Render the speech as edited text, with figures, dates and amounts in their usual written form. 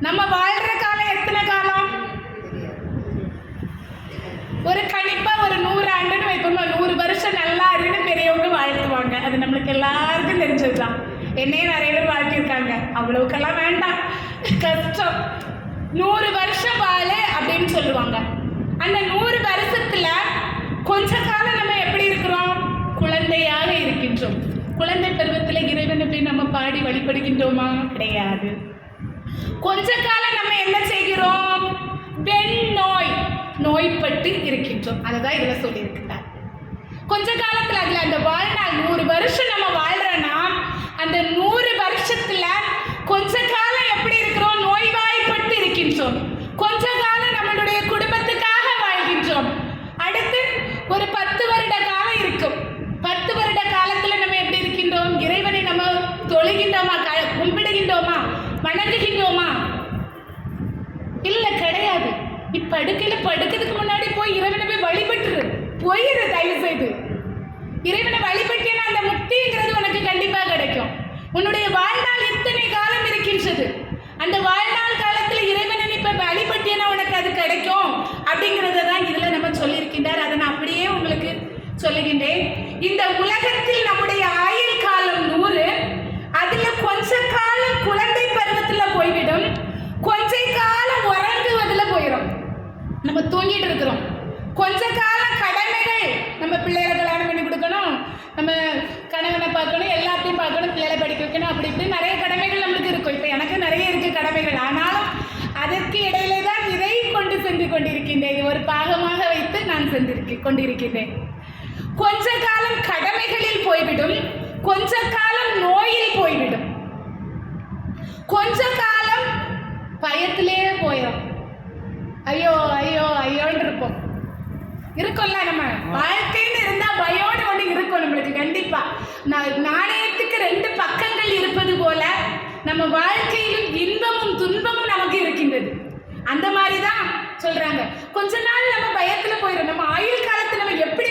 நம்ம வாழ்ற காலம் எத்தனை காலம்? ஒரு கணிப்பா ஒரு 100 ஆண்டுன்னு வைப்போம். 100 வருஷம் நல்லா இருக்குன்னு பெரியவங்க வாழ்த்துவாங்க. அது நம்மளுக்கு எல்லாருக்கும் தெரிஞ்சதுதான். என்னையே நிறைய பேர் வாழ்த்திருக்காங்க. அவ்வளவுக்கெல்லாம் வேண்டாம், கஷ்டம். 100 வருஷம் வாழு அப்படின்னு சொல்லுவாங்க. அந்த 100 வருஷத்துல கொஞ்ச காலம் நம்ம எப்படி இருக்கிறோம்? குழந்தையாக இருக்கின்றோம். குழந்தை பருவத்தில் இறைவனை போய் நம்ம பாடி வழிபடுகின்றோமா? கிடையாது. கொஞ்ச காலம் நம்ம என்ன செய்கிறோம்? வெண்ணோய் நோய்பட்டு இருக்கின்றோம். அதுதான் இதுல சொல்லியிருக்கிறார். கொஞ்ச காலத்துல அதுல அந்த வாழ்நாள் 100 வருஷம் நம்ம வாழ்றோம்னா அந்த 100 வருஷத்துல கொஞ்ச காலம் எப்படி இருக்கிறோம்? நோய்வாய்ப்பட்டு இருக்கின்றோம். கொஞ்ச காலம் நம்மளுடைய குடும்பத்துக்காக வாழ்கின்றோம். அடுத்து ஒரு 10 வருட காலம் இருக்கும். 10 வருட காலத்துல நம்ம எப்படி இருக்கின்றோம்? இறைவனை நம்ம தொழுகின்றோமா? கும்பிடுகின்றோமா? வணங்குகின்றோமா? இல்ல, கிடையாது. நீ படுக்கிறதுக்கு முன்னாடி போய் இறைவனை போய் வழிபட்டுரு. போயிரு, தயவு செய்து. இறைவனை வழிபட்டேன்னா அந்த முக்திங்கிறது உனக்கு கண்டிப்பா கிடைக்கும். உன்னுடைய வாழ்நாள் இத்தனை காலம் இருக்கின்றது. அந்த வாழ்நாள் காலத்துல இறைவனை நீ இப்ப வழிபட்டேன்னா உனக்கு அது கிடைக்கும் அப்படிங்கறத தான் இதுல நம்ம சொல்லியிருக்கின்றார். அதை நான் அப்படியே உங்களுக்கு சொல்லுகின்றேன். இந்த உலகத்தில் நம்முடைய ஆயுள் காலம் 100. அதுல கொஞ்ச காலம் குழந்தை பருவத்துல போய்விடும், கொஞ்ச காலம் உறங்குவதுல போயிடும். நம்ம தூங்கிட்டு இருக்கிறோம். கொஞ்ச காலம் கடமைகள், நம்ம பிள்ளைகளை கல்யாணம் பண்ணி கொடுக்கணும், நம்ம கணவனை பார்க்கணும், எல்லாத்தையும் பார்க்கணும், பிள்ளைகளை படிக்க வைக்கணும், அப்படி இப்படி நிறைய கடமைகள் நம்மளுக்கு இருக்கும். இப்போ எனக்கு நிறைய இருக்கு கடமைகள். ஆனாலும் அதற்கு இடையிலே தான் இதை கொண்டு சென்று கொண்டிருக்கின்றேன். ஒரு பாகமாக வைத்து நான் கொண்டிருக்கின்றேன். கொஞ்ச காலம் கடமைகளில் போய்விடும், கொஞ்ச காலம் நோயில் போய்விடும், கொஞ்ச காலம் பயத்திலே போயிடும். ஐயோ ஐயோ ஐயோன்னு இருப்போம். இருக்கும்ல, நம்ம வாழ்க்கைன்னு இருந்தா பயோன்னு ஒன்று இருக்கும் நம்மளுக்கு கண்டிப்பா. நாணயத்துக்கு 2 பக்கங்கள் இருப்பது போல நம்ம வாழ்க்கையிலும் இன்பமும் துன்பமும் நமக்கு இருக்கின்றது. அந்த மாதிரிதான் சொல்றாங்க. கொஞ்ச நாள் நம்ம பயத்துல போயிடும். நம்ம ஆயுள் காலத்தை நம்ம எப்படி